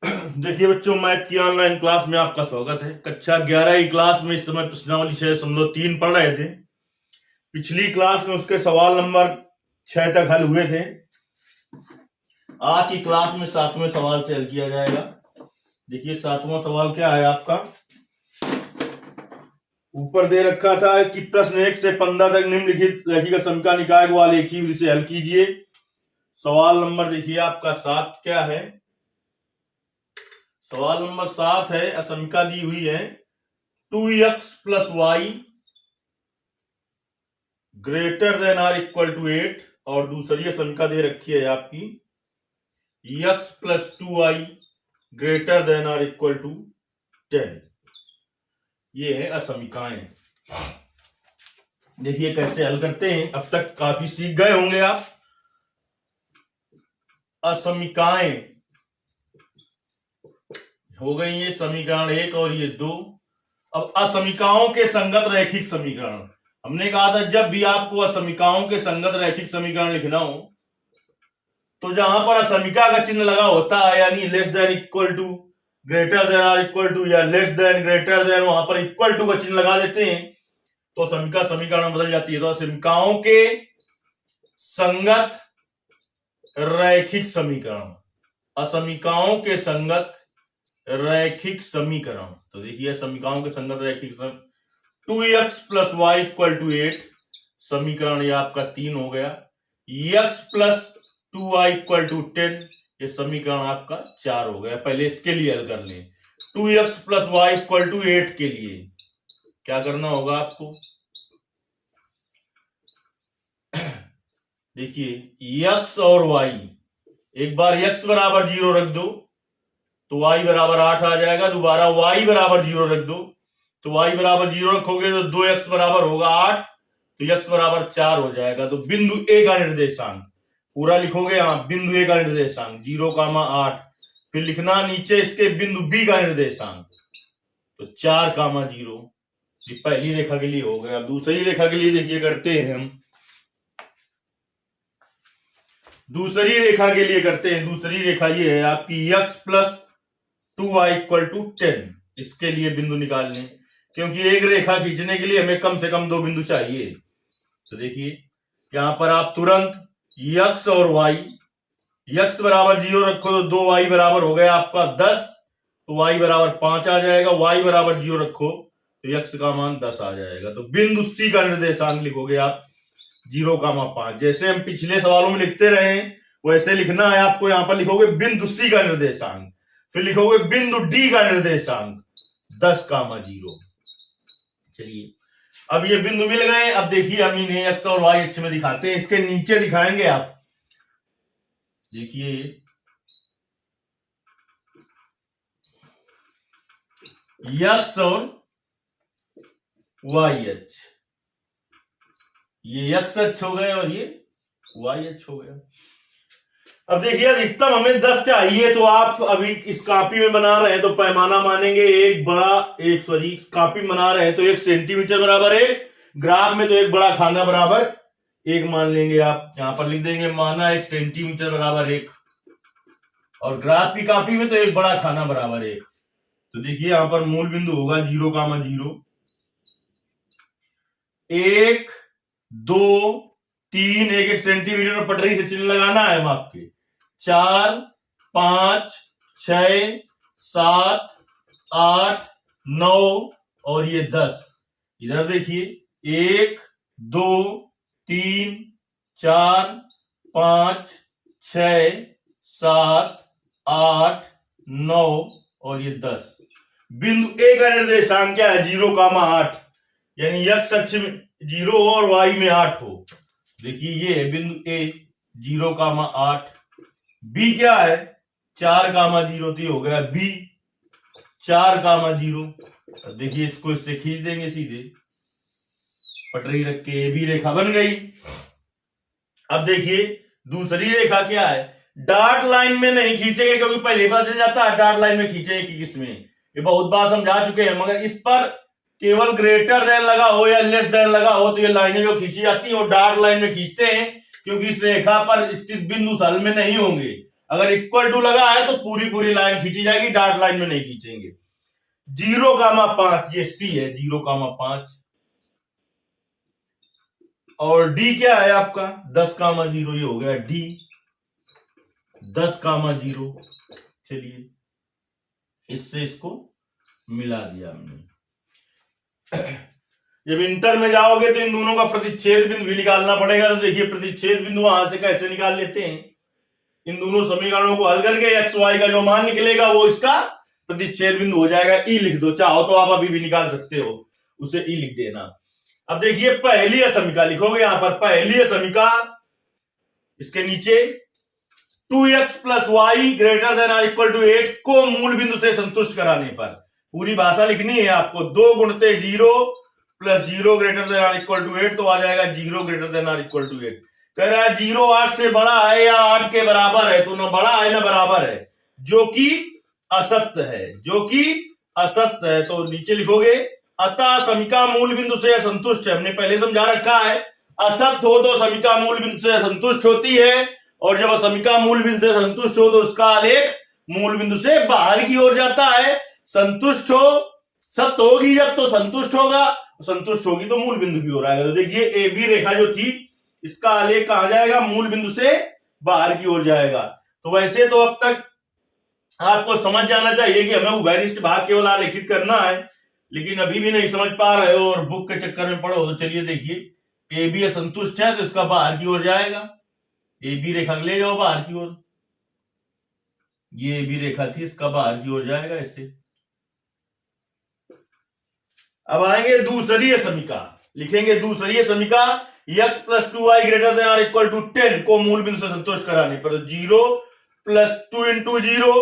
देखिए बच्चों, मैथ की ऑनलाइन क्लास में आपका स्वागत है। कक्षा 11 की क्लास में इस समय प्रश्नावली 6.3 पढ़ रहे थे। पिछली क्लास में उसके सवाल नंबर 6 तक हल हुए थे। आज की क्लास में 7वें सवाल से हल किया जाएगा। देखिए 7वां सवाल क्या है आपका। ऊपर दे रखा था कि प्रश्न 1 से 15 तक निम्नलिखित रेखीय समीकरण निकाय को आलेखी विधि से हल कीजिए। सवाल नंबर देखिए आपका 7 क्या है। सवाल नंबर 7 है, असमीका दी हुई है 2x plus y greater than or equal to 8 और दूसरी असमीका दे रखी है आपकी x plus 2y greater than or equal to 10। ये है असमीकाएं। देखिए कैसे हल करते हैं। अब तक काफी सीख गए होंगे आप। असमीकाएं हो गई ये समीकरण 1 और ये 2। अब असमीकाओं के संगत रैखिक समीकरण। हमने कहा था जब भी आपको असमीकाओं के संगत रैखिक समीकरण लिखना हो तो जहां पर असमीका का चिन्ह लगा होता है यानी less than equal to, greater than और इक्वल टू या लेस देन ग्रेटर देन, वहां पर इक्वल टू का चिन्ह लगा देते हैं तो असमीका समीकरण बदल जाती है। तो असमीकाओं के संगत रैखिक समीकरण, असमीकाओं के संगत रैखिक समीकरण। तो देखिए समीकरणों के संगत रैखिक 2x plus y equal to 8 समीकरण ये आपका 3 हो गया। x plus 2y equal to 10 ये समीकरण आपका 4 हो गया। पहले इसके लिए हल कर लें। 2x plus y equal to 8 के लिए क्या करना होगा आपको। देखिए x और y, एक बार x बराबर 0 रख दो तो y बराबर 8 आ जाएगा। दोबारा y बराबर 0 रख दो तो y बराबर 0 रखोगे तो 2x बराबर होगा 8 तो x बराबर 4 हो जाएगा। तो बिंदु a का निर्देशांक पूरा लिखोगे। यहाँ बिंदु a का निर्देशांक 0,8, फिर लिखना नीचे इसके बिंदु b का निर्देशांक तो 4,0। ये पहली रेखा के लिए हो गया। अब दूसरी रेखा के लिए देखिए करते हैं हम। दूसरी रेखा के लिए करते हैं। दूसरी रेखा ये है आपकी x plus 2y equal to 10। इसके लिए बिंदु निकालने, क्योंकि एक रेखा खींचने के लिए हमें कम से कम 2 बिंदु चाहिए। तो देखिए यहां पर आप तुरंत x और y, x बराबर 0 रखो तो 2y बराबर हो गया आपका 10 तो y बराबर 5 आ जाएगा। y बराबर 0 रखो तो x का मान 10 आ जाएगा। तो बिंदु c का निर्देशांक लिखोगे आप 0,5। जैसे हम पिछले सवालों में लिखते रहे वैसे लिखना है आपको। यहां पर लिखोगे बिंदु c का निर्देशांक, फिर लिखोगे बिंदु d का निर्देशांक 10,0। चलिए अब ये बिंदु मिल गए। अब देखिए हम इन्हें x और y अक्ष में दिखाते हैं। इसके नीचे दिखाएंगे आप। देखिए x और y अक्ष, ये x अक्ष हो गए और ये y अक्ष हो गया। अब देखिए अधिकतम हमें 10 चाहिए तो आप अभी इस कॉपी में बना रहे हैं तो पैमाना मानेंगे कॉपी बना रहे हैं तो 1 सेंटीमीटर बराबर 1, ग्राफ में तो एक बड़ा खाना बराबर 1 मान लेंगे आप। यहां पर लिख देंगे माना 1 सेंटीमीटर बराबर 1 और ग्राफ की कॉपी में तो एक बड़ा खाना बराबर 1। तो देखिए यहां पर मूल बिंदु होगा 0,0, 1 2 3, 1 सेंटीमीटर पटरी से चिन्ह लगाना है माप के। 4 5 6 7 8 9 और ये 10। इधर देखिए 1 2 3 4 5 6 7 8 9 और ये 10। बिंदु ए का निर्देशांक क्या है 0,8 यानी x अक्ष में 0 और y में 8 हो। देखिए ये है बिंदु ए 0,8। बी क्या है 4,0 तो हो गया बी 4,0। देखिए इसको इससे खींच देंगे सीधे पटरी रख के, ए बी रेखा बन गई। अब देखिए दूसरी रेखा क्या है, डॉट लाइन में नहीं खींचेंगे क्योंकि पहले पता चल जाता है डॉट लाइन में खींचेंगे कि किसमें। ये बहुत बार समझा चुके हैं, मगर इस पर केवल ग्रेटर देन लगा हो या लेस देन लगा हो तो ये लाइनें जो खींची जाती हैं वो डॉट लाइन में खींचते हैं क्योंकि इस रेखा पर स्थित बिंदु सल में नहीं होंगे। अगर इक्वल टू लगा है तो पूरी पूरी लाइन खींची जाएगी, डॉट लाइन में नहीं खींचेंगे। 0,5 ये सी है, 0,5 और डी क्या है आपका 10,0 ये हो गया डी 10,0। चलिए इससे इसको मिला दिया हमने। जब इंटर में जाओगे तो इन दोनों का प्रतिच्छेद बिंदु भी निकालना पड़ेगा। तो देखिए प्रतिच्छेद बिंदु वहां से कैसे निकाल लेते हैं, इन दोनों समीकरणों को हल करके एक्स वाई का जो मान निकलेगा वो इसका प्रतिच्छेद बिंदु हो जाएगा। ई लिख दो, चाहो तो आप अभी भी निकाल सकते हो, उसे ई लिख देना। अब देखिए पहली असमिका लिखोगे यहां पर, पहली असमिका इसके नीचे 2x plus y greater than or equal to 8 को मूल बिंदु से संतुष्ट कराने पर, पूरी भाषा लिखनी है आपको। 2 गुणते 0 plus 0 greater than or equal to 8 तो आ जाएगा 0 greater than or equal to 8। कह रहा है 0 8 से बड़ा है या 8 के बराबर है, तो ना बड़ा है ना बराबर है, जो कि असत्य है, जो कि असत्य है। तो नीचे लिखोगे अतः समीका मूल बिंदु से असंतुष्ट है। हमने पहले समझा रखा है, असत्य हो तो समीका मूल बिंदु से असंतुष्ट होती है, और जब समीका मूल बिंदु से संतुष्ट हो तो उसका आलेख मूल बिंदु से बाहर की ओर जाता है। संतुष्ट हो, सत्य होगी जब तो संतुष्ट होगा, संतुष्ट होगी तो मूल बिंदु की ओर आएगा। तो देखिए ए बी रेखा जो थी इसका आलेख कहां जाएगा, मूल बिंदु से बाहर की ओर जाएगा। तो वैसे तो अब तक आपको समझ जाना चाहिए कि हमें उभयनिष्ठ भाग केवल आलेखित करना है, लेकिन अभी भी नहीं समझ पा रहे हो और बुक के चक्कर में पढ़ो। तो चलिए देखिए ए बी असंतुष्ट है तो इसका बाहर की ओर जाएगा, ए बी रेखा ले जाओ बाहर की ओर, ये ए बी रेखा थी इसका बाहर की ओर जाएगा ऐसे। अब आएंगे दूसरी समीका, लिखेंगे दूसरी समीका x plus 2y greater than or equal to 10 को मूल बिंदु से संतुष्ट कराने पर 0 plus 2 into 0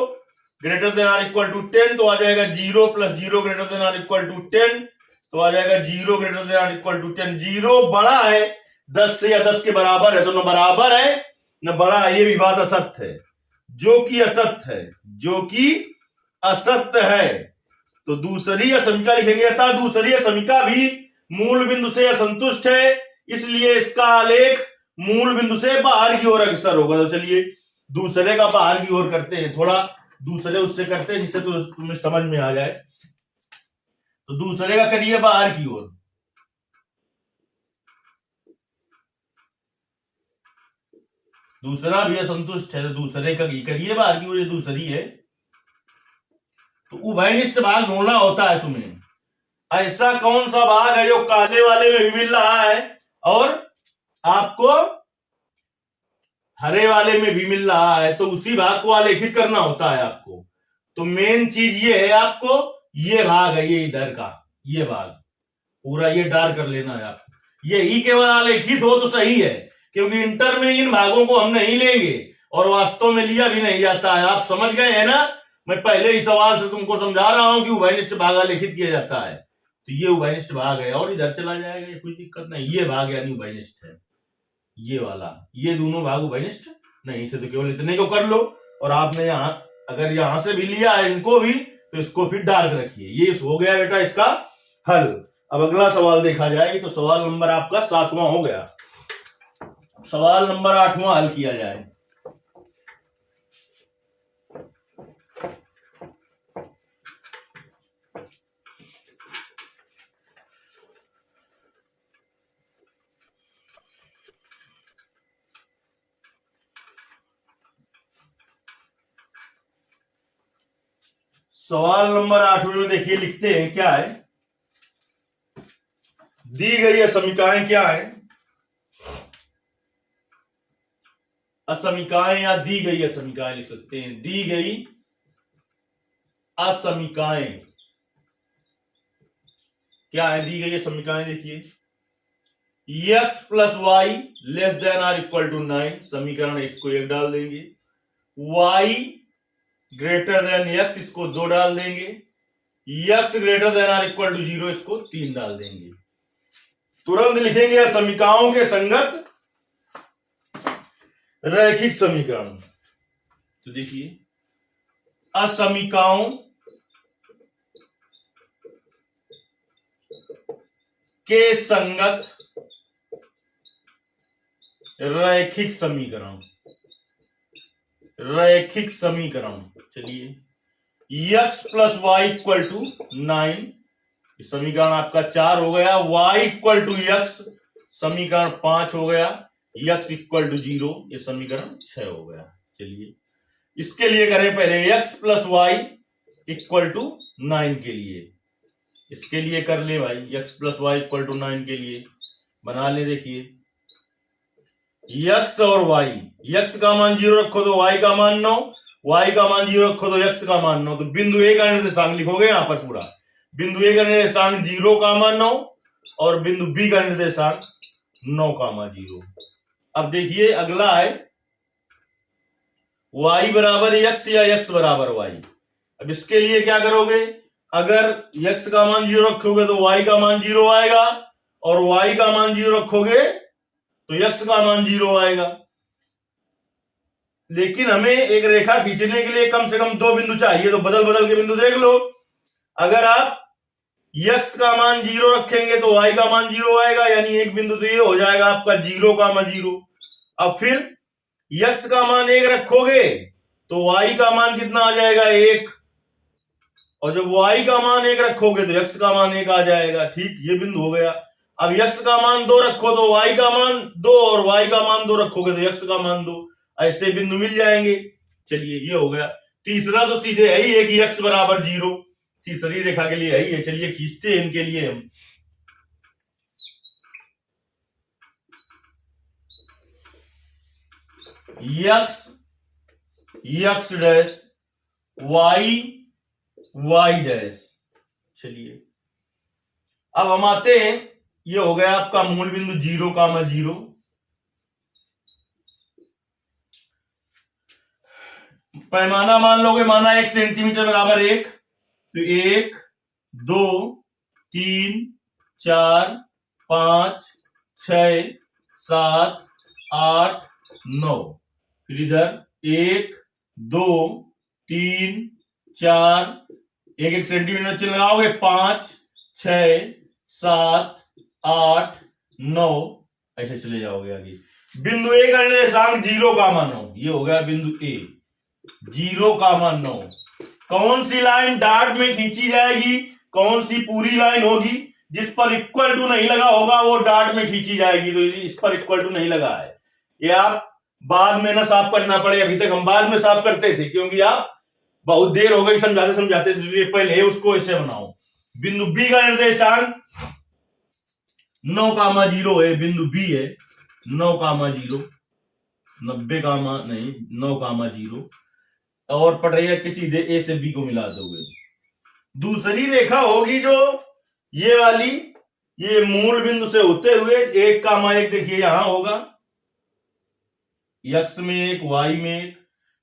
greater than or equal to 10 तो आ जाएगा 0 plus 0 greater than or equal to 10 तो आ जाएगा 0 greater than or equal to 10। 0 बड़ा है 10 से या 10 के बराबर है, तो न बराबर है न बड़ा है, ये भी बात असत्य है, जो कि असत्य है, जो कि असत्य है। तो दूसरी समीका लिखेंगे अतः दूसरी समीका भी मूल बिंदु से असंतुष्ट है, इसलिए इसका आलेख मूल बिंदु से बाहर की ओर अग्रसर होगा। तो चलिए दूसरे का बाहर की ओर करते हैं, थोड़ा दूसरे उससे करते हैं जिससे तो तुम्हें समझ में आ जाए। तो दूसरे का करिए बाहर की ओर, दूसरा भी असंतुष्ट है तो दूसरे का करिए बाहर की ओर, ये दूसरी है। तो उभयनिष्ठ भाग ढूंढना होता है तुम्हें, ऐसा कौन सा भाग है जो काले वाले में भी मिल रहा है और आपको हरे वाले में भी मिल रहा है, तो उसी भाग को आलेखित करना होता है आपको। तो मेन चीज ये है, आपको ये भाग है, ये इधर का ये भाग पूरा ये डार्क कर लेना है आपको। ये ही केवल आलेखित हो तो सही है, क्योंकि इंटर में इन भागों को हम नहीं लेंगे और वास्तव में लिया भी नहीं जाता है। आप समझ गए हैं ना, मैं पहले ही सवाल से तुमको समझा रहा हूं कि उभयनिष्ठ भाग आलेखित किया जाता है। तो ये उभयनिष्ठ भाग है और इधर चला जाएगा, ये कोई दिक्कत नहीं। ये भाग यानी उभयनिष्ठ है, ये वाला, ये दोनों भाग उभयनिष्ठ नहीं थे, तो केवल इतने को कर लो। और आपने यहां अगर यहां से भी लिया है इनको भी, तो इसको फिर डार्क रखिए। ये हो गया बेटा इसका हल। अब अगला सवाल देखा जाए तो सवाल नंबर आपका 7वां हो गया। सवाल नंबर 8वां हल किया जाए। सवाल नंबर 8वें में देखिए लिखते हैं क्या है, दी गई असमीकाएं क्या है, असमीकाएं या दी गई असमीकाएं लिख सकते हैं। दी गई असमीकाएं क्या है, दी गई असमीकाएं देखिए x plus y less than or equal to 9, समीकरण x को 1 डाल देंगे, y ग्रेटर देन x इसको 2 डाल देंगे, x greater than or equal to 0 इसको 3 डाल देंगे। तुरंत लिखेंगे समीकरणों के संगत रैखिक समीकरण। तो देखिए असमीकरणों के संगत रैखिक समीकरण। रैखिक समीकरण। चलिए x plus y equal to 9, समीकरण आपका 4 हो गया। y इक्वल टू x समीकरण 5 हो गया। x इक्वल टू 0 ये समीकरण 6 हो गया। चलिए इसके लिए करें पहले x plus y equal to 9 के लिए, इसके लिए कर ले भाई x plus y equal to 9 के लिए बना ले। देखिए x और y, x का मान 0 रखो तो y का मान 9, y का मान 0 रखो तो x का मान 9। तो बिंदु ए का निर्देशांक लिखोगे यहां पर पूरा। बिंदु ए का निर्देशांक 0 का मान 9 और बिंदु बी का निर्देशांक 9 का मान 0। अब देखिए अगला है y बराबर x या x बराबर y। अब इसके लिए क्या करोगे, अगर x का मान 0 रखोगे तो y का मान 0 आएगा और y का मान 0 रखोगे तो x का मान 0 आएगा। लेकिन हमें एक रेखा खींचने के लिए कम से कम 2 बिंदु चाहिए, तो बदल बदल के बिंदु देख लो। अगर आप x का मान 0 रखेंगे तो y का मान 0 आएगा, यानी एक बिंदु तो ये हो जाएगा आपका 0 का मान 0। अब फिर x का मान 1 रखोगे तो y का मान कितना आ जाएगा 1, और जब y का मान 1 रखोगे तो x का मान 1 आ जाएगा। ठीक, ये बिंदु हो गया। अब x का मान 2 रखो तो y का मान 2 और y का मान 2 रखोगे तो x का मान 2, ऐसे बिंदु मिल जाएंगे। चलिए ये हो गया। तीसरा तो सीधे है ही है कि x बराबर 0, तीसरी रेखा के लिए है ही है। चलिए खींचते हैं इनके लिए हम। x dash y dash. चलिए अब हम आते हैं, ये हो गया आपका मूल बिंदु 0 का मान 0। पैमाना मान लोगे, माना 1 सेंटीमीटर बराबर 1, तो 1 2 3 4 5 6 7 8 9, फिर इधर 1 2 3 4, 1 सेंटीमीटर चिन्ह लगाओगे, 5 6 7 8 9, ऐसे चले जाओगे आगे। बिंदु ए का निर्देशांक 0 का मान 9, ये हो गया बिंदु ए, 0 का मान 9। कौन सी लाइन डॉट में खींची जाएगी, कौन सी पूरी लाइन होगी जिस पर इक्वल टू नहीं लगा होगा वो डॉट में खींची जाएगी। तो इस पर इक्वल टू नहीं लगा है, ये आप बाद में ना साफ करना पड़े। अभी तक हम बाद में साफ करते थे क्योंकि आप बहुत देर हो गई समझाते समझाते, इसलिए पहले उसको ऐसे बनाओ। बिंदु बी का निर्देशांक 9 का मान 0 है, बिंदु बी है 9 का मान 0, 90 का मान नहीं, 9 का मान 0, और पड़ रही है कि सीधे ए से बी को मिला दोगे। दूसरी रेखा होगी जो ये वाली, ये मूल बिंदु से होते हुए 1 का मान 1, देखिए यहां होगा, x में 1 y में 1,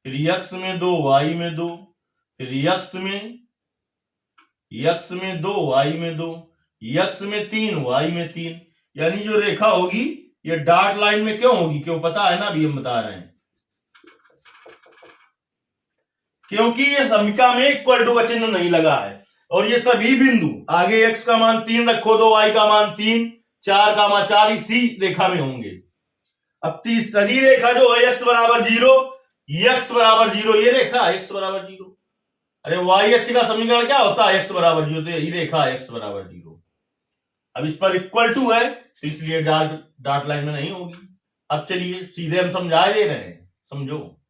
फिर x में 2 y में 2, फिर x में 2 y में 2, x में 3 y में 3। यानी जो रेखा होगी ये डॉट लाइन में क्यों होगी, क्यों पता है ना, अभी हम बता रहे हैं। क्योंकि ये समीकरण में इक्वल टू का चिन्ह नहीं लगा है, और ये सभी बिंदु आगे x का मान 3 रखो तो y का मान 3, 4 का मान 4 इसी रेखा में होंगे। अब तीसरी रेखा जो है x बराबर 0, ये रेखा x बराबर 0। अरे y अक्ष का समीकरण क्या होता है, x बराबर 0, तो यही रेखा है x बराबर 0। अब इस पर इक्वल टू है तो इसलिए डॉट लाइन में नहीं होगी। अब चलिए सीधे हम समझा दे रहे हैं, समझो,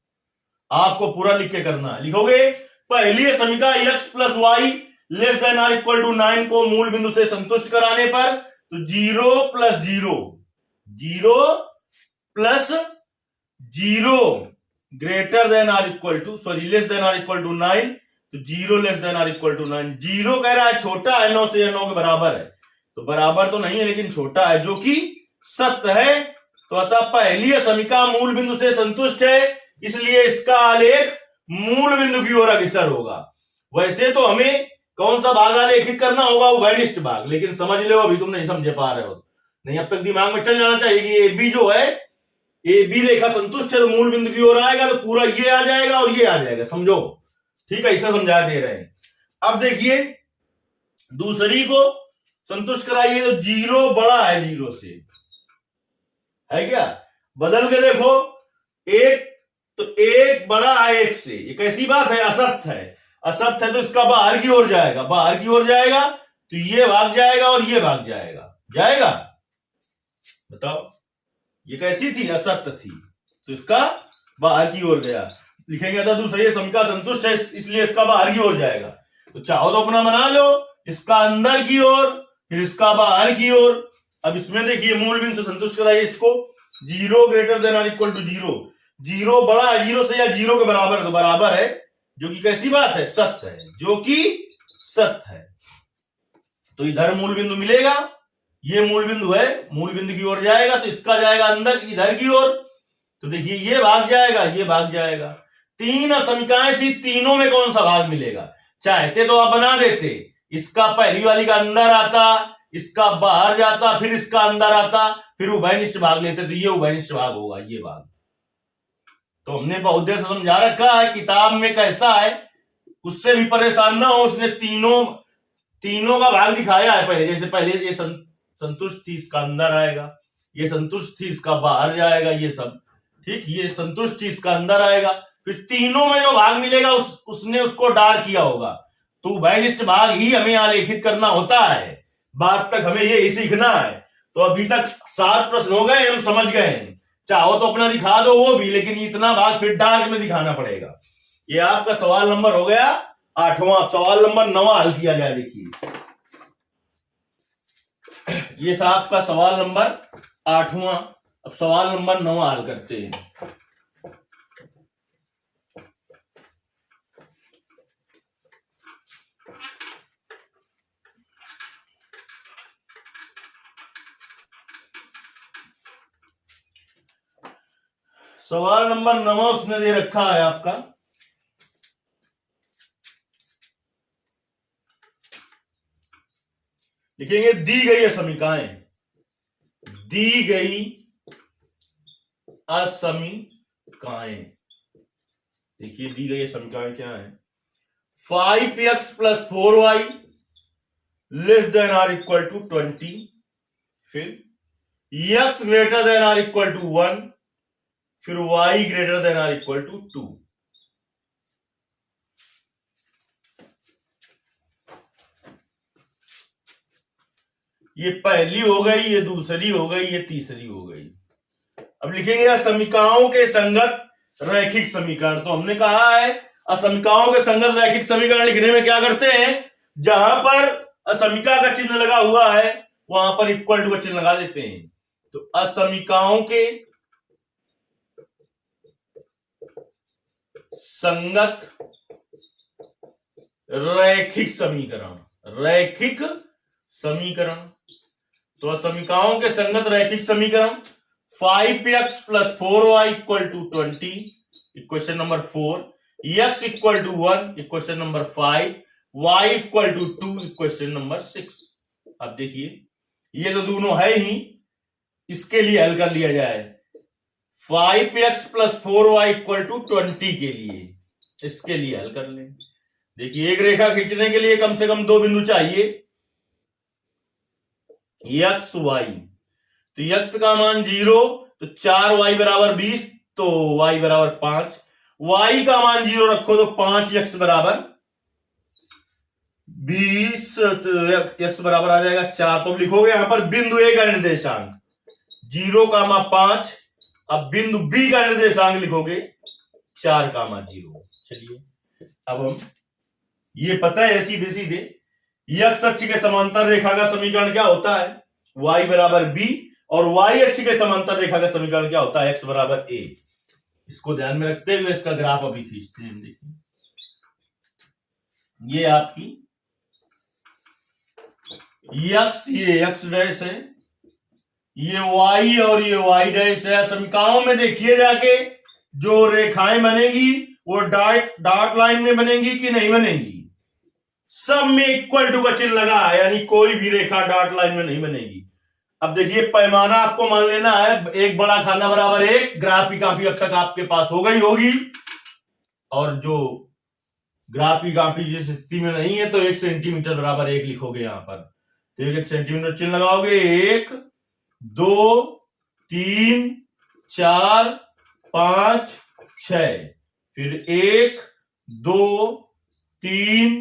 आपको पूरा लिख के करना है। लिखोगे पहली समीकरण x plus y less than or equal to 9 को मूल बिंदु से संतुष्ट कराने पर, तो 0 plus 0 greater than or equal to less than or equal to 9, तो 0 less than or equal to 9। 0 कह रहा है छोटा है 9 से, या 9 के बराबर है, तो बराबर तो नहीं है लेकिन छोटा है, जो कि सत्य है। तो अतः पहली समीकरण मूल बिंदु से संतुष्ट है, इसलिए इसका आलेख मूल बिंदु की ओर अग्रसर होगा। वैसे तो हमें कौन सा भाग आलेखित करना होगा, उभयनिष्ठ भाग, लेकिन समझ लो अभी तुम नहीं समझ पा रहे हो, नहीं अब तक दिमाग में चल जाना चाहिए कि ए बी जो है, ए बी रेखा संतुष्ट है तो मूल बिंदु की ओर आएगा, तो पूरा ये आ जाएगा और ये आ जाएगा, समझो। ठीक है, इसे समझा दे रहे हैं। अब देखिए दूसरी को संतुष्ट कराइए, तो 0 बड़ा है 0 से, है क्या, बदल के देखो, 1 तो एक बड़ा है एक से, ये कैसी बात है? असत्य है। असत्य है तो इसका बाहर की ओर जाएगा, बाहर की ओर जाएगा तो ये भाग जाएगा और ये भाग जाएगा, जाएगा? बताओ, ये कैसी थी? असत्य थी, तो इसका बाहर की ओर गया। लिखेंगे था दूसरी समीका संतुष्ट है इसलिए इसका बाहर की ओर जाएगा। तो चाहो तो अपना बना लो, इसका अंदर की ओर फिर इसका बाहर की ओर। अब इसमें देखिए मूल बिंदु से संतुष्ट कराइए इसको, 0 greater than or equal to 0, 0 बड़ा है 0 से या 0 के बराबर, तो बराबर है, जो कि कैसी बात है? सत्य है, जो कि सत्य है। तो इधर मूल बिंदु मिलेगा, ये मूल बिंदु है, मूल बिंदु की ओर जाएगा तो इसका जाएगा अंदर इधर की ओर, तो देखिए ये भाग जाएगा, ये भाग जाएगा। 3 असमीकाएं थी, तीनों में कौन सा भाग मिलेगा? चाहते तो आप बना देते, इसका पहली वाली का अंदर आता, इसका बाहर जाता, फिर इसका अंदर आता, फिर उभयनिष्ठ भाग लेते, तो ये उभयनिष्ठ भाग होगा, ये भाग। तो हमने बहुत देर से समझा रखा है किताब में कैसा है, उससे भी परेशान ना हो, उसने तीनों का भाग दिखाया है पहले। जैसे पहले ये संतुष्ट थी, इसका अंदर आएगा, ये संतुष्ट थी, इसका बाहर जाएगा, ये सब ठीक। ये संतुष्ट थी, इसका अंदर आएगा, फिर तीनों में जो भाग मिलेगा उसने उसको डार्क किया होगा। तो उभयनिष्ठ भाग ही हमें आलेखित करना होता है। बात तक हमें ये ही सीखना है। तो अभी तक 7 प्रश्न हो गए, हम समझ गए हैं। चाहो तो अपना दिखा दो वो भी, लेकिन इतना भाग फिर डार्क में दिखाना पड़ेगा। ये आपका सवाल नंबर हो गया 8वां। अब सवाल नंबर 9 हल किया जाए। देखिए ये था आपका सवाल नंबर 8वां। अब सवाल नंबर 9 हल करते हैं। सवाल नंबर 9 उसने दे रखा है आपका, लिखेंगे दी गई असमीकाएं, दी गई असमीकाएं। देखिए दी गई असमीकाएं क्या है? 5x + 4y less than or equal to 20, फिर x greater than or equal to 1, फिर y greater than or equal to 2। ये पहली हो गई, ये दूसरी हो गई, ये तीसरी हो गई। अब लिखेंगे असमीकाओं के संगत रैखिक समीकरण। तो हमने कहा है असमीकाओं के संगत रैखिक समीकरण लिखने में क्या करते हैं, जहां पर असमीका का चिन्ह लगा हुआ है वहां पर इक्वल टू का चिन्ह लगा देते हैं। तो असमीकाओं के संगत रैखिक समीकरण, रैखिक समीकरण। तो असमीकाओं के संगत रैखिक समीकरण 5x + 4y = 20, equation number 4, x = 1, equation number 5, y = 2, equation number 6। अब देखिए ये तो दोनों है ही, इसके लिए हल कर लिया जाए। 5x + 4y = 20 के लिए, इसके लिए हल कर लें। देखिए एक रेखा खींचने के लिए कम से कम 2 बिंदु चाहिए, x y। तो x का मान 0, तो 4y = 20, तो y = 5। y का मान 0 रखो तो 5x = 20, तो x बराबर आ जाएगा 4। तो लिखोगे यहां पर बिंदु a का निर्देशांक 0,5। अब बिंदु b का निर्देशांक लिखोगे 4,0। चलिए अब हम ये पता है सीधे सीधे x अक्ष के समांतर रेखा का समीकरण क्या होता है, y = b, और y अक्ष के समांतर रेखा का समीकरण क्या होता है, x = a। इसको ध्यान में रखते हुए इसका ग्राफ अभी खींचते हैं। देखिए ये आपकी x, ये x डैश है, ये y और ये y डैश है। समीकरणों में देखिए जाके जो रेखाएं बनेगी वो डॉट लाइन में बनेगी कि नहीं बनेगी, सब में इक्वल टू का चिन्ह लगा है, यानी कोई भी रेखा डॉट लाइन में नहीं बनेगी। अब देखिए पैमाना आपको मान लेना है, एक बड़ा खाना बराबर 1, ग्राफ की काफी अब तक आपके पास हो गई होगी। और जो ग्राफ की काफी जिस स्थिति में नहीं है तो 1 सेंटीमीटर = 1 लिखोगे यहां पर, तो 1 सेंटीमीटर चिन्ह लगाओगे, 1 2 3 4 5 6, फिर 1 2 3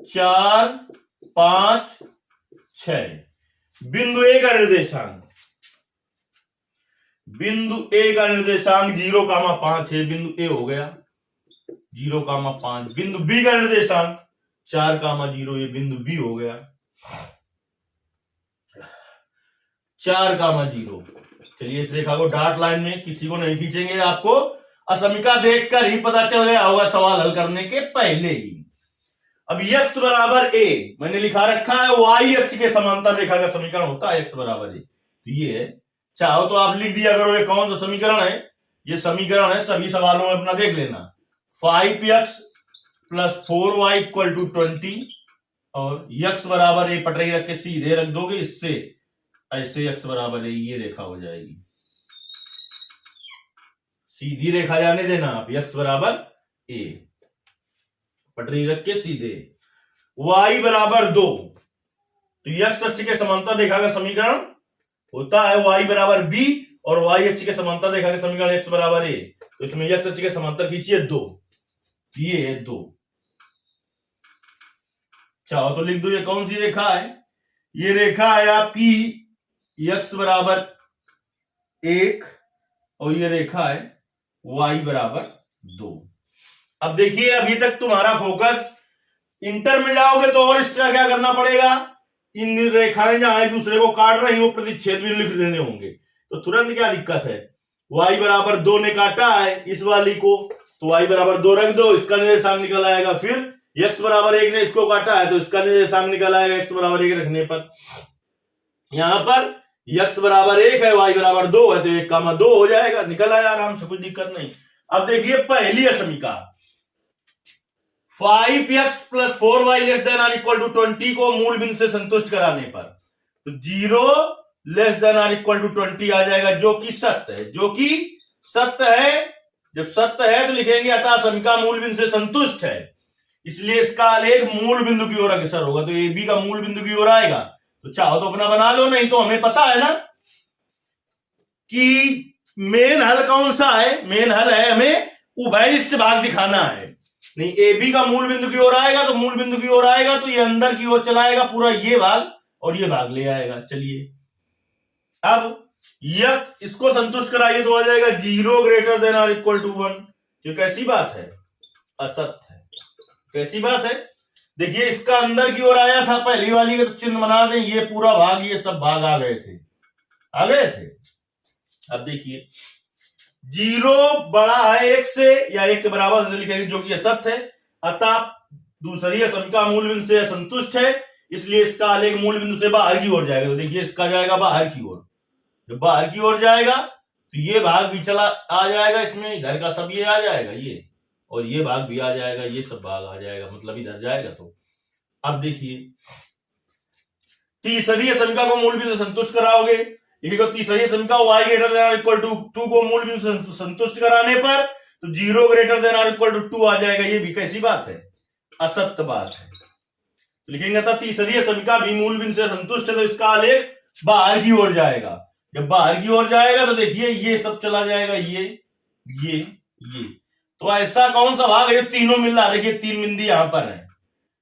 4 5 6। बिंदु ए का निर्देशांक, बिंदु ए का निर्देशांक 0,5 है, बिंदु ए हो गया 0,5। बिंदु बी का निर्देशांक 4,0, ये बिंदु बी हो गया 4,0। चलिए इस रेखा को डॉट लाइन में किसी को नहीं खींचेंगे, आपको असमिका देखकर ही पता चल गया होगा सवाल हल करने के पहले ही। अब x बराबर a मैंने लिखा रखा है, y अक्ष के समांतर रेखा का समीकरण होता है x बराबर a। तो ये है, चाहो तो आप लिख दिया करो ये कौन सा समीकरण है, ये समीकरण है, सभी सवालों में अपना देख लेना। 5x + 4y = 20 और x बराबर a पटरी रख के सीधे रख दोगे, इससे ऐसे x बराबर a ये रेखा हो जाएगी, सीधी रेखा जाने देना आप, x बराबर a पटरी रख के सीधे। y बराबर 2, तो x अक्ष के समांतर रेखा का समीकरण होता है y बराबर b और y अक्ष के समांतर रेखा का समीकरण x बराबर a। तो इसमें x अक्ष के समांतर खींचिए 2, ये है 2। चाहो तो लिख दो ये कौन सी रेखा है, ये रेखा है आपकी x बराबर 1 और ये रेखा है y बराबर 2। अब देखिए अभी तक तुम्हारा फोकस, इंटर में जाओगे तो और एक्स्ट्रा क्या करना पड़ेगा, इन रेखाएं जहां एक दूसरे को काट रही हो प्रतिच्छेद भी लिख देने होंगे। तो तुरंत क्या दिक्कत है, y बराबर 2 ने काटा है इस वाली को, तो y बराबर 2 रख दो, इसका निर्देशांक निकल आएगा। फिर x बराबर 1 ने इसको काटा है तो इसका निर्देशांक निकल आएगा x बराबर 1 रखने पर। यहां पर x बराबर 1 है, y बराबर 2 है, तो 1,2 हो जाएगा, निकल आया आराम से, कोई दिक्कत नहीं। अब देखिए पहली असमिका, 5x + 4y ≤ 20 को मूल बिंदु से संतुष्ट कराने पर, तो 0 ≤ 20 आ जाएगा, जो कि सत्य है, जो कि सत्य है। जब सत्य है तो लिखेंगे अतः समीका मूल बिंदु से संतुष्ट है, इसलिए इसका आलेख मूल बिंदु की ओर अग्रसर होगा, तो ए बी का मूल बिंदु की ओर आएगा। तो चाहो तो अपना बना लो, नहीं तो हमें पता है ना कि मेन हल कौन सा है, मेन हल है हमें उभयनिष्ठ भाग दिखाना है। नहीं, ए बी का मूल बिंदु की ओर आएगा तो मूल बिंदु की ओर आएगा तो ये अंदर की ओर चलाएगा पूरा, ये भाग और ये भाग ले आएगा। चलिए अब यह इसको संतुष्ट कराइए तो आ जाएगा 0 ≥ 1। जो कैसी बात है, असत्य है। कैसी बात है, देखिए इसका अंदर की ओर आया था, पहली वाली का चिन्ह बना दें, ये पूरा भाग, ये सब भाग आ गए थे। अब देखिए 0 बड़ा है 1 से या 1 के बराबर लिखेंगे, जो कि असत्य है। अतः दूसरी असमिका मूल बिंदु से असंतुष्ट है, इसलिए इसका आलेख मूल बिंदु से बाहर की ओर जाएगा। तो देखिए इसका जाएगा बाहर की ओर, जब बाहर की ओर जाएगा तो ये भाग भी चला आ जाएगा, इसमें इधर का सब ये आ जाएगा, ये और ये भाग भी आ जाएगा, ये सब भाग आ जाएगा, मतलब इधर जाएगा। तो अब देखिए तीसरी असमिका को मूल बिंदु से संतुष्ट कराओगे, तीसरी समीका y ≥ 2 को मूल बिंदु से संतुष्ट कराने पर तो 0 ≥ 2 आ जाएगा। ये भी कैसी बात है, असत्य बात है। लिखेंगे था तीसरी समीका भी मूल बिंदु से संतुष्ट है, तो इसका आलेख बाहर की ओर जाएगा। जब बाहर की ओर जाएगा तो देखिए ये सब चला जाएगा, ये तो ऐसा कौन सा भाग है, तीनों मिल रहा है। देखिए 3 बिंदी यहां पर है,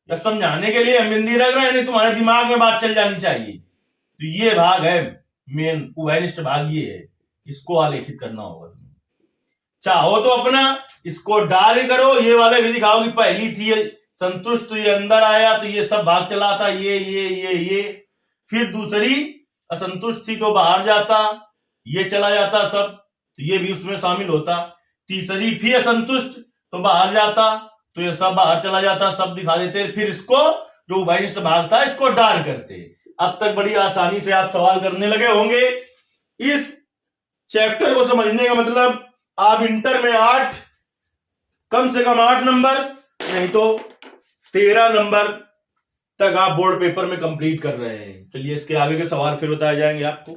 जब समझाने के लिए हम बिंदी रख रहे हैं, नहीं तुम्हारे दिमाग में बात चल जानी चाहिए। तो ये भाग है मेन उभयनिष्ठ भाग, ये है, इसको आलेखित करना होगा। चाहो तो अपना इसको डाल करो, ये वाले भी दिखाओ कि पहली थी संतुष्ट, तो ये अंदर आया तो ये सब भाग चला था, ये फिर दूसरी असंतुष्ट थी तो बाहर जाता, ये चला जाता सब, तो ये भी उसमें शामिल होता। तीसरी फिर असंतुष्ट तो बाहर जाता, तो ये सब बाहर चला जाता, सब दिखा देते। फिर इसको जो उभयनिष्ठ भाग था इसको डाल करते। अब तक बड़ी आसानी से आप सवाल करने लगे होंगे। इस चैप्टर को समझने का मतलब आप इंटर में 8 कम से कम 8 नंबर नहीं तो 13 नंबर तक आप बोर्ड पेपर में कंप्लीट कर रहे हैं। चलिए इसके आगे के सवाल फिर बताए जाएंगे आपको।